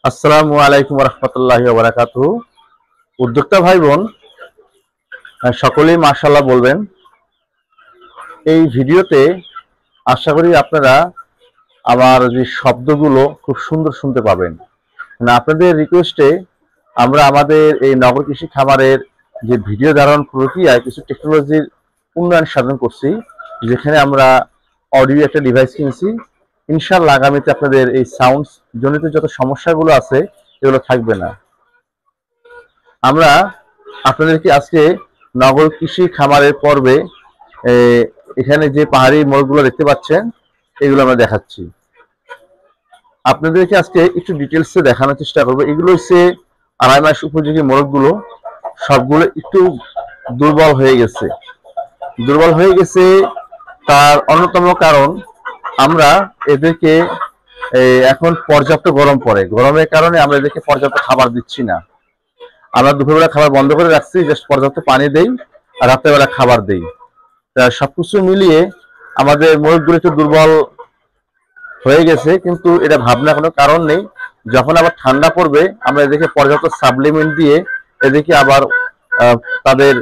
আসসালামু আলাইকুম রহমতুল্লাহি ওয়া বারাকাতুহু। উদ্যোক্তা ভাই বোন সকলেই মাশাআল্লাহ বলবেন। এই ভিডিওতে আশা করি আপনারা আমার যে শব্দগুলো খুব সুন্দর শুনতে পাবেন। আপনাদের রিকোয়েস্টে আমরা আমাদের এই নগর কৃষি খামারের যে ভিডিও ধারণ প্রক্রিয়ায় কিছু টেকনোলজির উন্নয়ন সাধন করছি, যেখানে আমরা অডিও একটা ডিভাইস কিনছি। ইনশাআল্লাহ আগামীতে আপনাদের এই সাউন্ড জনিত যত সমস্যাগুলো আছে এগুলো থাকবে না। আমরা আপনাদেরকে আজকে নগর কৃষি খামারের পর্বে এখানে যে পাহাড়ি মোড়গুলো দেখতে পাচ্ছেন এগুলো আমরা দেখাচ্ছি। আপনাদেরকে আজকে একটু ডিটেলসে দেখানোর চেষ্টা করবো। এগুলো হচ্ছে আড়াই মাস উপযোগী মোড়গুলো, সবগুলো একটু দুর্বল হয়ে গেছে। তার অন্যতম কারণ আমরা এদেরকে এখন পর্যাপ্ত গরম পড়ে, গরমের কারণে আমরা এদেরকে পর্যাপ্ত খাবার দিচ্ছি না। আমরা দুপুরবেলা খাবার বন্ধ করে রাখছি, জাস্ট পর্যাপ্ত পানি দেই আর রাত্রেবেলা খাবার দেই। সবকিছু মিলিয়ে আমাদের মোরগগুলো একটু দুর্বল হয়ে গেছে, কিন্তু এটা ভাবনার কোনো কারণ নেই। যখন আবার ঠান্ডা পড়বে আমরা এদেরকে পর্যাপ্ত সাপ্লিমেন্ট দিয়ে এদেরকে আবার তাদের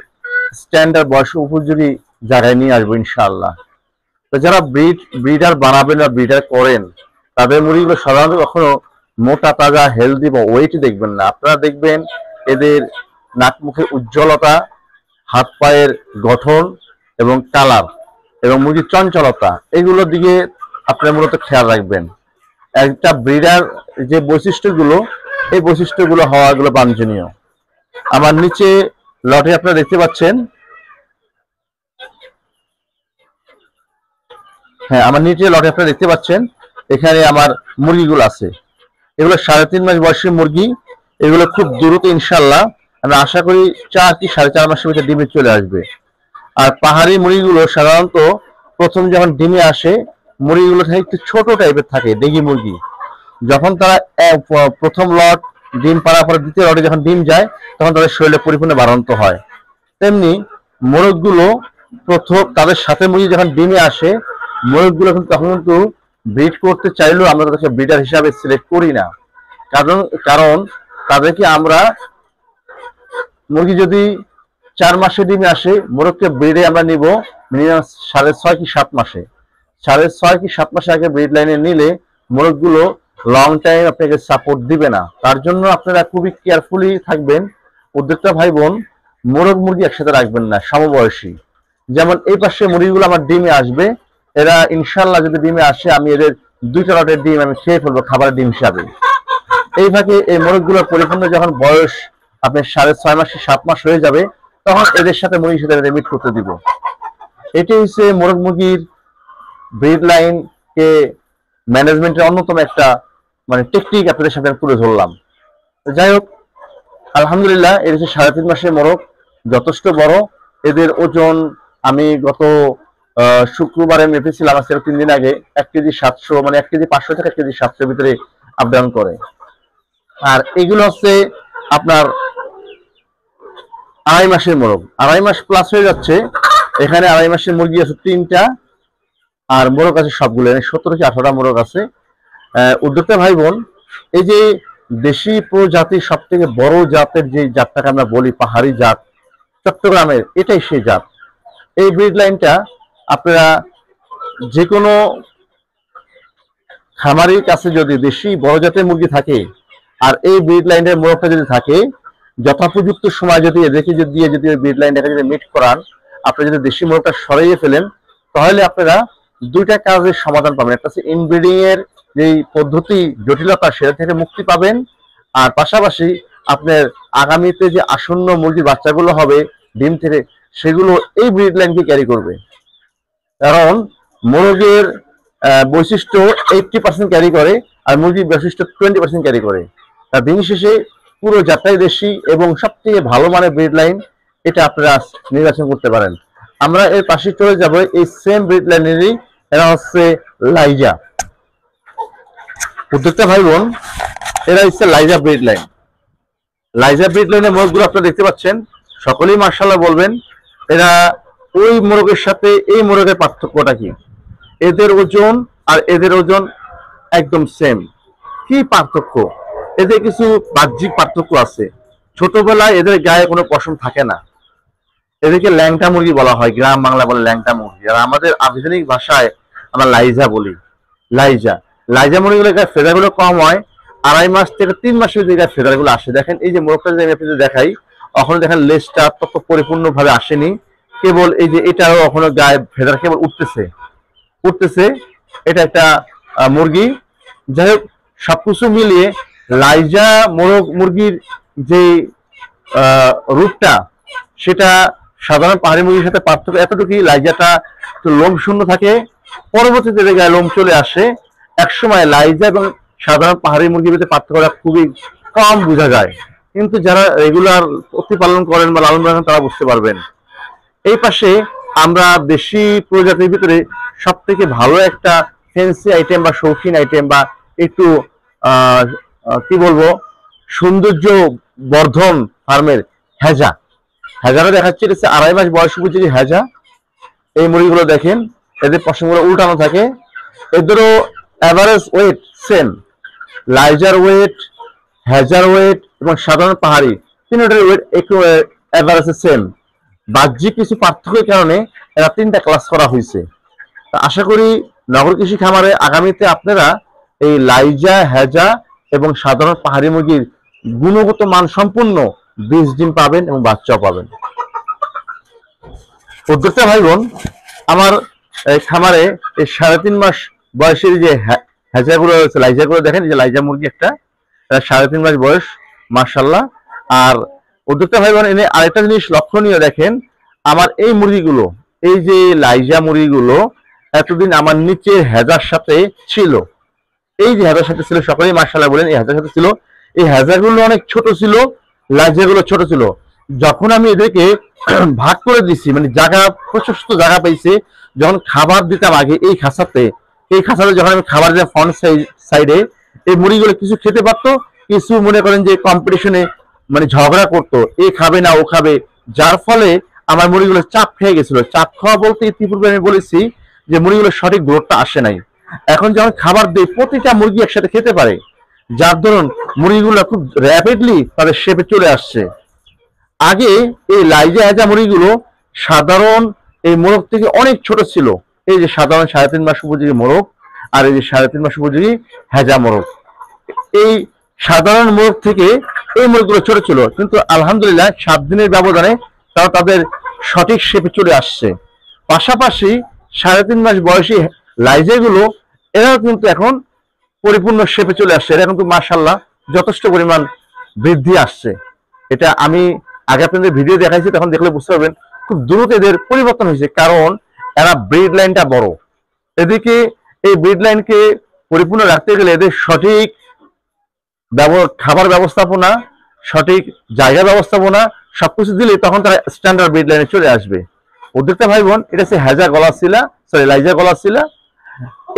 স্ট্যান্ডার্ড বয়স উপযোগী জায়গায় নিয়ে আসবো ইনশাআল্লাহ। তো যারা ব্রিডার বানাবেন বা ব্রিডার করেন, তাদের মুরগিগুলো সাধারণত কখনো মোটা তাজা হেলদি বা ওয়েট দেখবেন না। আপনারা দেখবেন এদের নাক মুখে উজ্জ্বলতা, হাত পায়ের গঠন এবং কালার এবং মুরগির চঞ্চলতা, এগুলোর দিকে আপনারা মূলত খেয়াল রাখবেন। একটা ব্রিডার যে বৈশিষ্ট্যগুলো, এই বৈশিষ্ট্যগুলো হওয়াগুলো বাঞ্ছনীয়। আমার নিচে লটে আপনারা দেখতে পাচ্ছেন, আমার নিচে লটে আপনারা দেখতে পাচ্ছেন এখানে আমার মুরগিগুলো আছে। এগুলো 3.5 মাস বয়সী মুরগি। এগুলো খুব দ্রুত ইনশাল্লাহ আমরা আশা করি 4 কি 4.5 মাসের ভিতরে ডিমে চলে আসবে। আর পাহাড়ি মুরগিগুলো সাধারণত প্রথম যখন ডিমে আসে, মুরগিগুলো একটু ছোট টাইপের থাকে, দেশি মুরগি। যখন তারা প্রথম লট ডিম পাড়ার পরে দ্বিতীয় লটে যখন ডিম যায়, তখন তাদের শরীরে পরিপূর্ণ বাড়ন্ত হয়। তেমনি মোরগগুলো প্রথম তাদের সাথে মুরগি যখন ডিমে আসে, মোরগগুলো তখন কিন্তু ব্রিড করতে চাইলেও আমরা তাদেরকে ব্রিডার হিসাবে সিলেক্ট করি না। কারণ তাদেরকে আমরা মুরগি যদি 4 মাসে ডিমে আসে, মোরগকে ব্রিডে আমরা নিব মিনিমাম 6.5 কি 7 মাসে। 6.5 কি 7 মাসে আগে ব্রিড লাইনে নিলে মোরগগুলো লং টাইম আপনাকে সাপোর্ট দিবে না। তার জন্য আপনারা খুবই কেয়ারফুলি থাকবেন। উদ্যোক্তা ভাই বোন, মোরগ মুরগি একসাথে রাখবেন না, সমবয়সী। যেমন এই পাশে মুরগিগুলো আমার ডিমে আসবে, এরা ইনশাল্লাহ যদি ডিমে আসে আমি এদের 2টা লটের ডিম আমি খেয়ে ফেলবো খাবারের ডিম হিসাবে। এই ফাঁকে এই মোরগগুলোর পরিপূর্ণ যখন বয়স আপনার 6.5 মাস 7 মাস হয়ে যাবে, তখন এদের সাথে মুরগির সাথে মিট করতে দিব। এটি হচ্ছে মোরগ মুরগির ব্রিড লাইন কে ম্যানেজমেন্টের অন্যতম একটা টেকনিক আপনাদের সাথে তুলে ধরলাম। যাই হোক, আলহামদুলিল্লাহ এর হচ্ছে 3.5 মাসের মোরগ, যথেষ্ট বড়। এদের ওজন আমি গত শুক্রবারে মেপেছিলাম, আজকে 3 দিন আগে, 1 কেজি 700, 1 কেজি 500 থেকে 1 কেজি 700 ভিতরে আপ ডাউন করে। আর এগুলো হচ্ছে আপনার 2.5 মাসের মোরগ, 2.5 মাস প্লাস হয়ে যাচ্ছে। এখানে 2.5 মাসের মুরগি আছে 3টা, আর মোরগ আছে সবগুলো 17 কি 18টা মোরগ আছে। উদ্যোক্তা ভাই বোন, এই যে দেশি প্রজাতির সব থেকে বড় জাতের যে জাতটাকে আমরা বলি পাহাড়ি জাত, চট্টগ্রামের, এটাই সেই জাত। এই ব্রিড লাইনটা আপনারা যে কোনো খামারির কাছে যদি দেশি বড় জাতের মুরগি থাকে আর এই ব্রিড লাইনের মোরগটা যদি থাকে, যথোপযুক্ত সময় যদি এদেরকে দিয়ে যদি ব্রিড লাইনটাকে যদি মিট করান, আপনারা যদি দেশি মোরগটা সরাইয়ে ফেলেন, তাহলে আপনারা 2টা কাজের সমাধান পাবেন। একটা হচ্ছে ইনব্রিডিং এর যে পদ্ধতি জটিলতা, সেটা থেকে মুক্তি পাবেন। আর পাশাপাশি আপনার আগামীতে যে আসন্ন মুরগির বাচ্চাগুলো হবে ডিম থেকে, সেগুলো এই ব্রিড লাইনকে ক্যারি করবে। কারণ মোরগের বৈশিষ্ট্য 80% ক্যারি করে আর মুরগির বৈশিষ্ট্য 20% ক্যারি করে। তার দিন শেষে পুরো জাতটাই দেশি এবং সবথেকে ভালো মানের ব্রিড লাইন, এটা আপনারা নির্বাচন করতে পারেন। আমরা এর পাশে চলে যাব এই সেম ব্রিড লাইনেরই, এরা হচ্ছে লাইজা। উদ্যোক্তা ভাই বোন, এরা হচ্ছে লাইজা ব্রিড লাইন। লাইজা ব্রিড লাইনের মোরগগুলো আপনারা দেখতে পাচ্ছেন, সকলেই মার্শাল্লাহ বলবেন। এরা ওই মোরগের সাথে এই মোরগের পার্থক্যটা কি? এদের ওজন আর এদের ওজন একদম সেম। কি পার্থক্য? এদের কিছু বাহ্যিক পার্থক্য আছে। ছোটবেলায় এদের গায়ে কোনো পশম থাকে না, এদেরকে ল্যাংটা মুরগি বলা হয়, গ্রাম বাংলা বলে ল্যাংটা মুরগি। আর আমাদের আধুনিক ভাষায় আমরা লাইজা বলি। লাইজা লাইজা মুরগিগুলোর গায়ে ফেদারগুলো কম হয়, 2.5 মাস থেকে 3 মাসের ভিতরে গায়ে ফেদারগুলো আসে। দেখেন এই যে মোরগটা যদি আমি আপনাদের দেখাই, এখনো দেখেন লেজটা তত পরিপূর্ণ ভাবে আসেনি, কেবল এই যে এটাও এখনো গায়ে ফেদার কেবল উঠতেছে। এটা একটা মুরগি। যাই হোক, সবকিছু মিলিয়ে লাইজা মোরগ মুরগির যে রূপটা, সেটা সাধারণ পাহাড়ি মুরগির সাথে পার্থক্য এতটুকুই, লাইজাটা একটু লোম শূন্য থাকে, পরবর্তীতে গায়ে লোম চলে আসে। একসময় লাইজা এবং সাধারণ পাহাড়ি মুরগির ভিতরে পার্থক্যটা খুবই কম বোঝা যায়, কিন্তু যারা রেগুলার প্রতিপালন করেন বা লালন পালন করেন তারা বুঝতে পারবেন। এই পাশে আমরা দেশি প্রজাতির ভিতরে সব থেকে ভালো একটা ফ্যান্সি আইটেম বা শৌখিন আইটেম বা একটু কি বলবো, সৌন্দর্য বর্ধন ফার্মের হেজারা দেখাচ্ছে। এটা হচ্ছে 2.5 মাস বয়স উপযোগী হেজা। এই মুরগিগুলো দেখেন, এদের পশমগুলো উল্টানো থাকে। এদেরও average wait same, লাইজার wait, হেজার wait এবং সাধারণ পাহাড়ি তিনটার ওয়েট একটু অ্যাভারেজ সেম। বাহ্যিক কিছু পার্থক্যের কারণে এরা 3টা ক্লাস করা হয়েছে। আশা করি নগর কৃষি খামারে আগামীতে আপনারা এই লাইজা, হেজা এবং সাধারণ পাহাড়ি মুরগির গুণগত মান সম্পূর্ণ বীজ ডিম পাবেন এবং বাচ্চাও পাবেন। উদ্যোক্তা ভাই বোন, আমার খামারে এই 3.5 মাস বয়সের যে হেজাগুলো রয়েছে, লাইজাগুলো দেখেন, এই যে লাইজা মুরগি একটা 3.5 মাস বয়স, মাশাআল্লাহ। আর উদ্যোক্তা ভাই বোন, এনে আরেকটা জিনিস লক্ষণীয় দেখেন, আমার এই মুরগিগুলো, এই যে লাইজা মুরগিগুলো এতদিন আমার নিচে হেজার সাথে ছিল। এই যে হেজার সাথে ছিল, সকলেই মাশাআল্লাহ বলেন, এই হেজার সাথে ছিল। এই হেজারগুলো অনেক ছোট ছিল, লাইজাগুলো ছোট ছিল। যখন আমি এদেরকে ভাগ করে দিছি, মানে জায়গা, প্রশস্ত জায়গা পাইছে, যখন খাবার দিতাম আগে এই খাঁচাতে যখন আমি খাবার দিতাম ফ্রন্ট সাইডে, এই মুরগিগুলো কিছু খেতে পারতো, কিছু মনে করেন যে কম্পিটিশনে মানে ঝগড়া করতো, এ খাবে না ও খাবে, যার ফলে আমার মুরগিগুলো চাপ খেয়ে গেছিল। চাপ খাওয়া বলতে ইতিপূর্বে আমি বলেছি যে মুরগিগুলোর সঠিক গ্রোথটা আসে নাই। এখন যখন খাবার দেই, প্রতিটা মুরগি একসাথে খেতে পারে, যার ধরুন মুরগিগুলো খুব র্যাপিডলি তাদের শেপে চলে আসছে। আগে এই লাইজা হেজা মুরগিগুলো সাধারণ এই মোরগ থেকে অনেক ছোট ছিল। এই যে সাধারণ 3.5 মাস উপযোগী মোরগ আর এই যে 3.5 মাস উপযোগী হেজা মোরগ, এই সাধারণ মোরগ থেকে এই মুরগিগুলো ছোট ছিল, কিন্তু আলহামদুলিল্লাহ 7 দিনের ব্যবধানে তারা তাদের সঠিক শেপে চলে আসছে। পাশাপাশি 3.5 মাস বয়সী লাইজাগুলো এরাও কিন্তু এখন পরিপূর্ণ শেপে চলে আসছে। এরা কিন্তু মাশাআল্লাহ যথেষ্ট পরিমাণ বৃদ্ধি আসছে। এটা আমি আগে আপনাদের ভিডিও দেখাইছি, তখন দেখলে বুঝতে পারবেন খুব দ্রুত এদের পরিবর্তন হয়েছে, কারণ এরা ব্রিড লাইনটা বড়। এদিকে এই ব্রিড লাইনকে পরিপূর্ণ রাখতে গেলে এদের সঠিক খাবার ব্যবস্থাপনা, সঠিক জায়গা ব্যবস্থাপনা সবকিছু দিলে তখন তারা স্ট্যান্ডার্ড ব্রিড লাইনে চলে আসবে। উদ্যোক্তা ভাই বোন, এটা হচ্ছে হেজা গলাশিলা, সরি লাইজা গলাশিলা।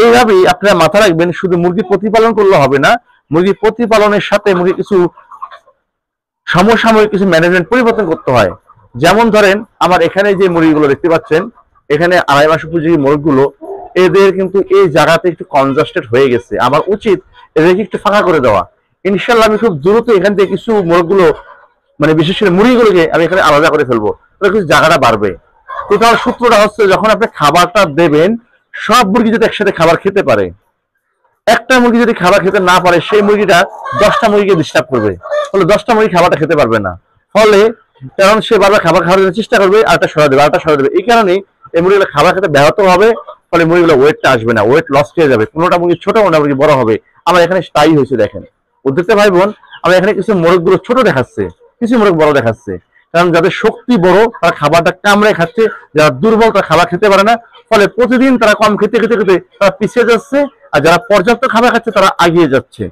এইভাবেই আপনারা মাথা রাখবেন, শুধু মুরগি প্রতিপালন করলে হবে না, মুরগি প্রতিপালনের সাথে মুরগি কিছু সমসাময়িক কিছু ম্যানেজমেন্ট পরিবর্তন করতে হয়। যেমন ধরেন আমার এখানে যে মুরগিগুলো দেখতে পাচ্ছেন, এখানে 2.5 মাস উপযোগী মুরগিগুলো, এদের কিন্তু এই জায়গাতে একটু কনজাস্টেড হয়ে গেছে। আমার উচিত এদেরকে একটু ফাঁকা করে দেওয়া। ইনশাল্লাহ আমি খুব দ্রুত এখান থেকে কিছু মুরগগুলো, মানে বিশেষ করে মুরগিগুলোকে আমি এখানে আলাদা করে ফেলবো, তাহলে কিছু জায়গাটা বাড়বে। তো তার সূত্রটা হচ্ছে, যখন আপনি খাবারটা দেবেন, সব মুরগি যদি একসাথে খাবার খেতে পারে, একটা মুরগি যদি খাবার খেতে না পারে, সেই মুরগিটা 10টা মুরগিকে ডিস্টার্ব করবে, ফলে 10টা মুরগি খাবারটা খেতে পারবে না। ফলে কারণ সে বারবার খাবার খাওয়ার জন্য চেষ্টা করবে, আরেকটা সরা দেবে। এই কারণেই এই মুরগিগুলো খাবার খেতে ব্যাহত হবে, ফলে মুরগিগুলো ওয়েটটা আসবে না, ওয়েট লস হয়ে যাবে। কোনোটা মুরগি ছোট, কোনোটা মুরগি বড় হবে। আমার এখানে তাই হয়েছে। দেখেন উদ্যোক্তা ভাই বোন, আমার এখানে কিছু মোরগগুলো ছোট দেখাচ্ছে, কিছু মোরগ বড় দেখাচ্ছে, কারণ যাদের শক্তি বড় তারা খাবারটা কামড়ে খাচ্ছে, যারা দুর্বল তারা খাবার খেতে পারে না, ফলে প্রতিদিন তারা কম খেতে তারা পিছিয়ে যাচ্ছে, আর যারা পর্যাপ্ত খাবার খাচ্ছে তারা এগিয়ে যাচ্ছে।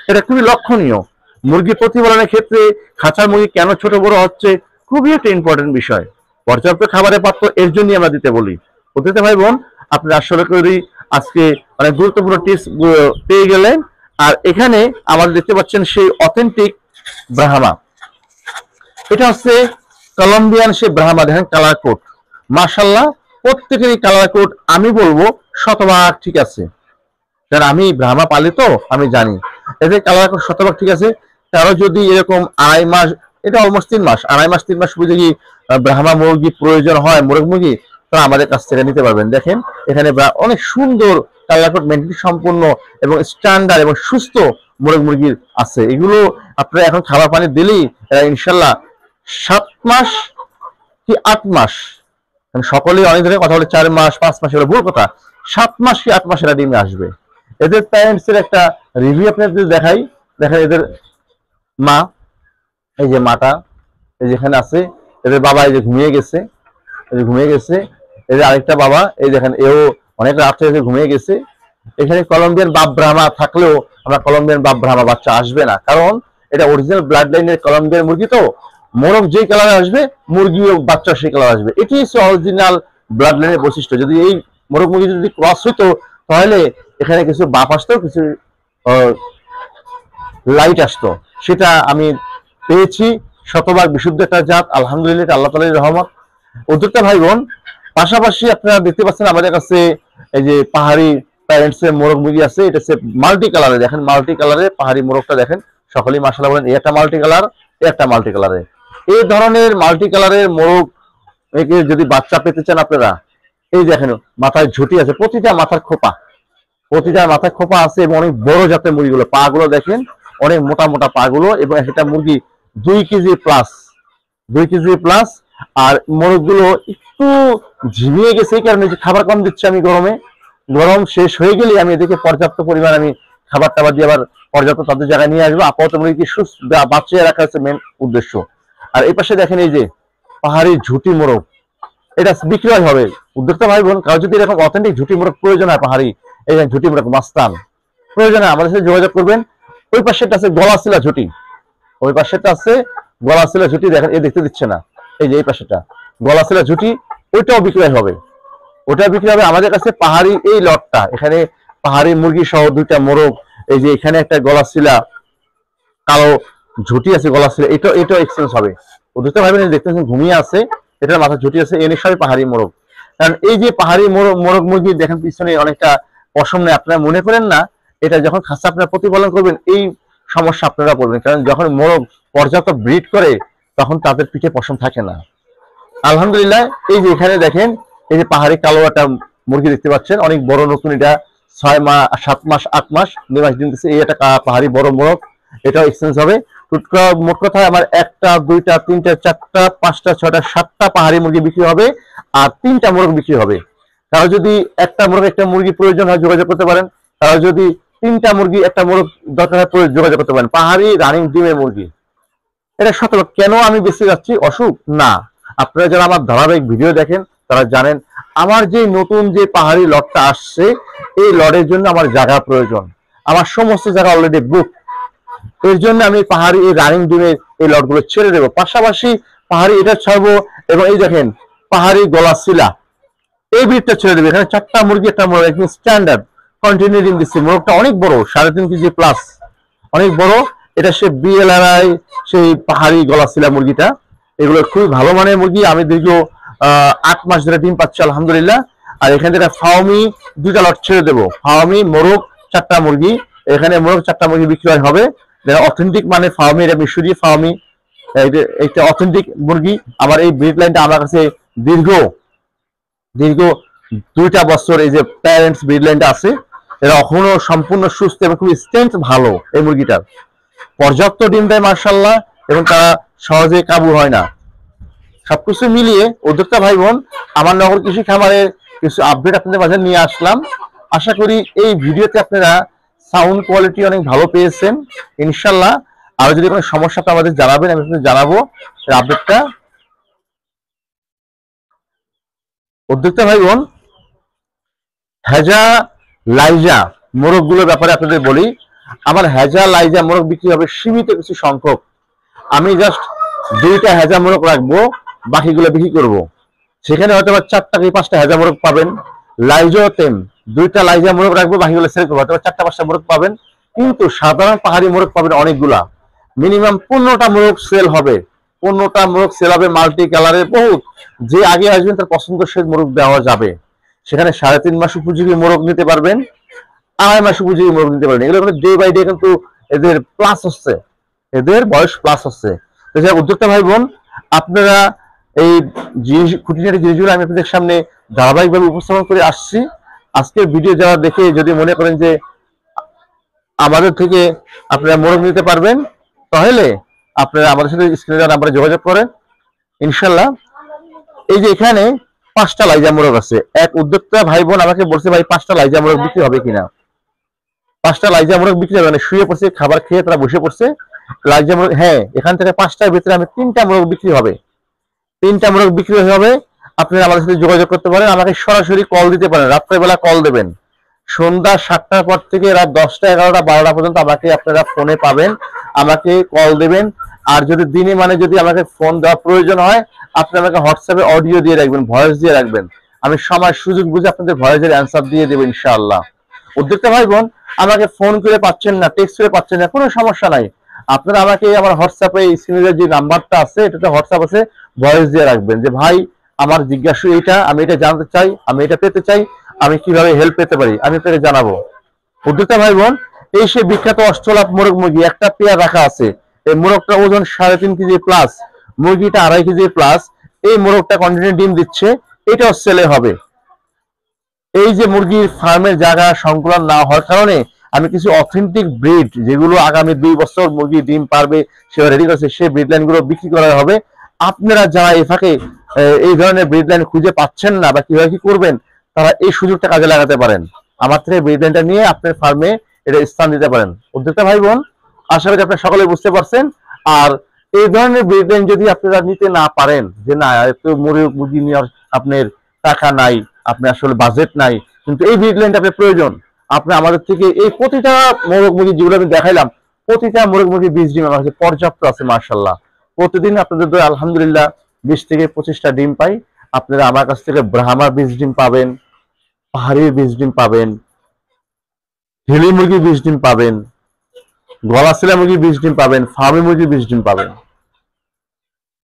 এটা খুবই লক্ষণীয়। মুরগি প্রতিপালনের ক্ষেত্রে খাঁচার মুরগি কেন ছোট বড় হচ্ছে, খুবই একটা ইম্পর্টেন্ট বিষয়। পর্যাপ্ত খাবারের পাত্র এর জন্যই আমরা দিতে বলি। উদ্যোক্তা ভাই বোন, আপনি আসলে করি আজকে অনেক গুরুত্বপূর্ণ টিপস পেয়ে গেলেন। আর এখানে আমাদের দেখতে পাচ্ছেন সেই অথেন্টিক ব্রাহ্মা, এটা হচ্ছে কলম্বিয়ান সেই ব্রাহ্মা। দেখেন কালার কোড, মাশাআল্লাহ প্রত্যেকেরই কালার কোড আমি বলবো 100% ঠিক আছে, কারণ আমি ব্রাহ্মা পালি তো আমি জানি। এদের কালার এখন শতভাগ ঠিক আছে। কারো যদি এরকম 2.5 মাস, এটা অলমোস্ট 3 মাস, 2.5 মাস 3 মাস যদি ব্রাহ্মা মুরগি প্রয়োজন হয়, মোরগ মুরগি, তারা আমাদের কাছ থেকে নিতে পারবেন। দেখেন এখানে অনেক সুন্দর কালার কোড মেনটেন সম্পূর্ণ এবং স্ট্যান্ডার্ড এবং সুস্থ মোরগ মুরগির আছে। এগুলো আপনারা এখন খাবার পানি দিলেই ইনশাল্লাহ 7 মাস কি 8 মাস, সকলেই অনেক ধরনের কথা বলে 4 মাস 5 মাস, এগুলো ভুল কথা। 7 মাস কি 8 মাস এরা ডিমে আসবে। এদের প্যারেন্টস এর একটা রিভিউ আপনাদের দেখাই। দেখেন এদের মা, এই যে মাটা এই যেখানে আছে, এদের বাবা এই যে ঘুমিয়ে গেছে, এদের আরেকটা বাবা এই দেখেন, এও অনেক রাত হয়েছে ঘুমিয়ে গেছে। এখানে কলম্বিয়ান বাপ ব্রাহ্মা থাকলেও আমরা কলম্বিয়ান বাপ ব্রাহ্মা বাচ্চা আসবে না, কারণ এটা অরিজিনাল ব্লাড লাইনের কলম্বিয়ান মুরগি। তো মোরগ যে কালার আসবে মুরগিও বাচ্চা সেই কালার আসবে। এটি হচ্ছে অরিজিনাল ব্লাড লাইনের বৈশিষ্ট্য। যদি এই মোরগ মুরগি যদি ক্রস হইতো তাহলে এখানে কিছু বাপ আসতো, কিছু লাইট আসতো। সেটা আমি পেয়েছি, শতভাগ বিশুদ্ধ একটা জাত, আলহামদুলিল্লাহ, আল্লাহ তাআলার রহমত। উদ্যোক্তা ভাই বোন, পাশাপাশি আপনারা দেখতে পাচ্ছেন আমাদের কাছে এই যে পাহাড়ি প্যারেন্টস এর মোরগ মুরগি আছে। এটা হচ্ছে মাল্টি কালারে, দেখেন মাল্টি কালারে পাহাড়ি মোরগটা দেখেন, সকলেই মাশাআল্লাহ বলেন। একটা মাল্টি কালার, একটা মাল্টি কালারে। এই ধরনের মাল্টি কালারের মোরগ যদি বাচ্চা পেতে চান আপনারা, এই দেখেন মাথায় ঝুঁটি আছে, প্রতিটা মাথায় খোপা আছে এবং অনেক বড় জাতের মুরগিগুলো। পা গুলো দেখেন অনেক মোটা মোটা পা গুলো, এবং একটা মুরগি 2 কেজি প্লাস। আর মোরগ গুলো একটু ঝিমিয়ে গেছে, এই কারণে যে খাবার কম দিচ্ছি আমি। গরম শেষ হয়ে গেলে আমি এদেরকে পর্যাপ্ত পরিমাণ আমি খাবার টাবার দিয়ে আবার পর্যাপ্ত তাদের জায়গায় নিয়ে আসবো। আপাতত মুরগি সুস্থ বাঁচিয়ে রাখা হচ্ছে মেন উদ্দেশ্য। আর এই পাশে দেখেন এই যে পাহাড়ি ঝুটি মোরগ, এটা বিক্রয় হবে। উদ্যোক্তা ভাই বোন, কারো যদি এরকম অথেন্টিক ঝুটি মোরগ প্রয়োজন হয়, পাহাড়ি এই ঝুটি মোরগ মাস্তান প্রয়োজন হয়, আমাদের সাথে যোগাযোগ করবেন। ওই পাশেটা আছে গলাশিলা ঝুটি, দেখেন এ দেখতে দিচ্ছে না, এই যে এই পাশেটা গলাশিলা ঝুটি, ওইটাও বিক্রয় হবে। আমাদের কাছে পাহাড়ি এই লটটা, এখানে পাহাড়ি মুরগি সহ 2টা মোরগ, এই যে এখানে একটা গলাশিলা কালো ঝুটি আছে, গলাশিলা, এটাও এক্সচেঞ্জ হবে। উদ্যোক্তা ভাই বোন দেখতেছেন ঘুমিয়ে আছে, এটার মাথা ঝুটি আছে, এনে সবই পাহাড়ি মোরগ। কারণ এই যে পাহাড়ি মোরগ মুরগি দেখেন পিছনে অনেকটা পশম নেই, আপনারা মনে করেন না এটা যখন খাঁচা আপনারা প্রতিপালন করবেন এই সমস্যা আপনারা পড়বেন। কারণ যখন মোরগ পর্যাপ্ত ব্রিড করে তখন তাদের পিঠে পশম থাকে না। আলহামদুলিল্লাহ, এই যে এখানে দেখেন এই যে পাহাড়ি কালো একটা মুরগি দেখতে পাচ্ছেন, অনেক বড়, নতুন, এটা 6 মাস 7 মাস 8 মাস 2 মাস দিন দিচ্ছে। এই একটা পাহাড়ি বড় মোরগ, এটাও এক্সচেঞ্জ হবে। মোট কথা আমার 1টা 2টা 3টা 4টা 5টা 6টা 7টা পাহাড়ি মুরগি বিক্রি হবে, আর 3টা মোরগ বিক্রি হবে। কারো যদি একটা মুরগি প্রয়োজন হয় যোগাযোগ করতে পারেন, কারো যদি 3টা মুরগি একটা মোরগ দরকার হয় যোগাযোগ করতে পারেন। পাহাড়ি রানিং ডিমের মুরগি, এটা সতর্ক। কেন আমি বেশি যাচ্ছি? অসুখ না, আপনারা যারা আমার ধারাবাহিক ভিডিও দেখেন তারা জানেন আমার যে নতুন যে পাহাড়ি লটটা আসছে, এই লটের জন্য আমার জায়গা প্রয়োজন। আমার সমস্ত জায়গা অলরেডি বুক, এর জন্য আমি পাহাড়ি এই রানিং ডিমের এই লটগুলো ছেড়ে দেবো। পাশাপাশি পাহাড়ি এটা ছাড়বো, এবং এই দেখেন পাহাড়ি গলাশিলা এই ব্রিডটা ছেড়ে দেবে। এখানে 4টা মুরগি, একটা মোরগ, একদম স্ট্যান্ডার্ড কন্টিনিউ ডিম দিচ্ছে। মোরগটা অনেক বড়, 3.5 কেজি প্লাস, অনেক বড়। এটা সে বিএলআরআই সেই পাহাড়ি গলাশিলা মুরগিটা, এগুলো খুবই ভালো মানের মুরগি। আমি দীর্ঘ 8 মাস ধরে ডিম পাচ্ছি আলহামদুলিল্লাহ। আর এখানে যেটা ফাওমি 2টা লট ছেড়ে দেবো, ফাওমি মোরগ 4টা মুরগি, এখানে মোরগ 4টা মুরগি বিক্রয় হবে। অথেন্টিক মানে ফাওমি, এটা মিশরীয় ফাওমি, একটা অথেন্টিক মুরগি। আমার এই ব্রিড লাইনটা আমার কাছে দীর্ঘ 2টা বছর এই যে প্যারেন্টস ব্রিড লাইনটা আছে, এরা এখনো সম্পূর্ণ সুস্থ এবং খুব স্ট্রেংথ ভালো। এই মুরগিটার পর্যাপ্ত ডিম দেয় মাশাআল্লাহ, এবং তারা সহজে কাবু হয় না। সবকিছু মিলিয়ে উদ্যোক্তা ভাই বোন, আমার নগর কৃষি খামারের কিছু আপডেট আপনাদের মাঝে নিয়ে আসলাম। আশা করি এই ভিডিওতে আপনারা সাউন্ড কোয়ালিটি অনেক ভালো পেয়েছেন ইনশাল্লাহ। আর যদি কোনো সমস্যা তো আমাদের জানাবেন, আমি আপনাদের জানাবো আপডেটটা। উদ্যোক্তা ভাই বোন, হেজা লাইজা মোরগ গুলোর ব্যাপারে আপনাদের বলি। আমার হেজা লাইজা মোরগ বিক্রি হবে সীমিত কিছু সংখ্যক। আমি জাস্ট 2টা হেজা মোরগ রাখবো, বাকিগুলো বিক্রি করব। সেখানে হয়তো 4টা কি 5টা হেজা মোরগ পাবেন। লাইজা তেম 2টা লাইজা মোরগ রাখবো, বাকিগুলো সেল করবো, হয়তো 4টা 5টা মোরগ পাবেন। কিন্তু সাধারণ পাহাড়ি মোরগ পাবেন অনেকগুলা, মিনিমাম 15টা মোরগ সেল হবে। 15টা মোরগ সেল হবে, মাল্টি কালারের বহুত। যে আগে আসবেন তার পছন্দসই মোরগ দেওয়া যাবে। সেখানে 3.5 মাস উপযোগী মোরগ নিতে পারবেন। 2.5 মাস উপযোগী মোরগ দিতে পারেন। এগুলো ডে বাই ডে কিন্তু এদের প্লাস হচ্ছে, এদের বয়স প্লাস হচ্ছে। তো যাই উদ্যোক্তা ভাই বোন, আপনারা এই জিনিস খুঁটিনাটি জিনিসগুলো আমি আপনাদের সামনে ধারাবাহিকভাবে উপস্থাপন করে আসছি। আজকের ভিডিও যারা দেখে যদি মনে করেন যে আমাদের থেকে আপনারা মোরগ নিতে পারবেন, তাহলে আপনারা আমাদের সাথে স্ক্রিনে দেওয়া নাম্বারে যোগাযোগ করেন ইনশাল্লাহ। এই যে এখানে 5টা লাইজা মোরগ আছে। এক উদ্যোক্তা ভাই বোন আমাকে বলছে ভাই 5টা লাইজা মোরগ বিক্রি হবে কিনা। 5টা লাইজা মোরগ বিক্রি হবে, মানে শুয়ে পড়ছে, খাবার খেয়ে তারা বসে পড়ছে। লাইজা মোরগ, হ্যাঁ, এখান থেকে 5টার ভিতরে আমি 3টা মোরগ বিক্রি হবে, 3টা মোরগ বিক্রি হবে। আপনারা আমাদের সাথে যোগাযোগ করতে পারেন, আমাকে সরাসরি কল দিতে পারেন, রাত্রেবেলা কল দেবেন। সন্ধ্যা 7টার পর থেকে রাত 10টা 11টা 12টা পর্যন্ত আমাকে আপনারা ফোনে পাবেন, আমাকে কল দেবেন। আর যদি দিনে মানে যদি আমাকে ফোন দেওয়ার প্রয়োজন হয়, আপনি আমাকে হোয়াটসঅ্যাপে অডিও দিয়ে রাখবেন, ভয়েস দিয়ে রাখবেন, আমি সময় সুযোগ বুঝে আপনাদের ভয়েসের অ্যান্সার দিয়ে দেবো ইনশাআল্লাহ। উদ্যোক্তা ভাই বোন, আমাকে ফোন করে পাচ্ছেন না, টেক্সট করে পাচ্ছেন না, কোনো সমস্যা নাই। আপনারা আমাকে আমার হোয়াটসঅ্যাপে স্ক্রিনের যে নাম্বারটা আছে, এটাতে হোয়াটসঅ্যাপ আছে, ভয়েস দিয়ে রাখবেন যে ভাই আমার জিজ্ঞাসা এইটা, আমি এটা জানতে চাই, আমি এটা পেতে চাই, আমি কিভাবে হেল্প পেতে পারি, আমি আপনাকে জানাবো। উদ্যোক্তা ভাই বোন, এই সে বিখ্যাত অষ্টলাভ মোরগ মুরগি, একটা পেয়ার রাখা আছে। এই মোরগটা ওজন 3.5 কেজি প্লাস, মুরগিটা 2.5 কেজি প্লাস। এই মোরগটা কন্টিনিউ ডিম দিচ্ছে, এটাও সেলে হবে। এই যে মুরগির ফার্মের জায়গা সংকুলন না হওয়ার কারণে আমি কিছু অথেন্টিক ব্রিড, যেগুলো আগামী 2 বছর মুরগি ডিম পারবে সেটা রেডি করছে, সেই ব্রিড লাইন গুলো বিক্রি করা হবে। আপনারা যারা এই ফাঁকে এই ধরনের ব্রিড লাইন খুঁজে পাচ্ছেন না বা কিভাবে কি করবেন, তারা এই সুযোগটা কাজে লাগাতে পারেন। আমার থেকে ব্রিড লাইনটা নিয়ে আপনার ফার্মে এটা স্থান দিতে পারেন। উদ্যোক্তা ভাই বোন, আশা করি আপনারা সকলে বুঝতে পারছেন। আর এই ধরনের ব্রিড লাইন যদি আপনারা নিতে না পারেন, যে না একটু মুরগি নেওয়ার আপনার টাকা নাই, আপনি আসলে বাজেট নাই, কিন্তু এই ব্রিড লাইনটা আপনার প্রয়োজন, আপনি আমাদের থেকে এই প্রতিটা মোরগ মুরগি যেগুলো আমি দেখাইলাম, প্রতিটা মোরগ মুরগি বীজ ডিম আমার কাছে পর্যাপ্ত আছে মাশাআল্লাহ। প্রতিদিন আপনাদের দয়া আলহামদুলিল্লাহ 20 থেকে 25টা ডিম পাই। আপনারা আমার কাছ থেকে ব্রাহ্মার বীজ ডিম পাবেন, পাহাড়ি বীজ ডিম পাবেন, হিলি মুরগির বীজ ডিম পাবেন, গলাশিলা মুরগির বীজ ডিম পাবেন, ফার্মি মুরগির বীজ ডিম পাবেন।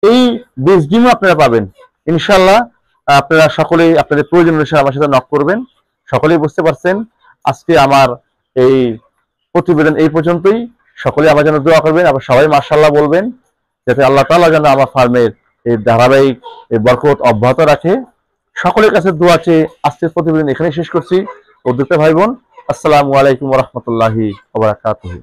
এই বীজ ডিমও আপনারা পাবেন ইনশাআল্লাহ। আপনারা সকলেই আপনাদের প্রয়োজন অনুসারে আমার সাথে নক করবেন। সকলেই বুঝতে পারছেন। আজকে আমার এই প্রতিবেদন এই পর্যন্তই। সকলে আমার জন্য দোয়া করবেন, আবার সবাই মাশাআল্লাহ বলবেন, যাতে আল্লাহ তাআলা যেন আমার ফার্মের এই ধারাবাহিক এই বরকত অব্যাহত রাখে। সকলের কাছে দোয়া চেয়ে আজকের প্রতিবেদন এখানে শেষ করছি। উদ্যোক্তা ভাই বোন, আসসালামু আলাইকুম ওয়া রাহমাতুল্লাহি ওয়া বারাকাতুহু।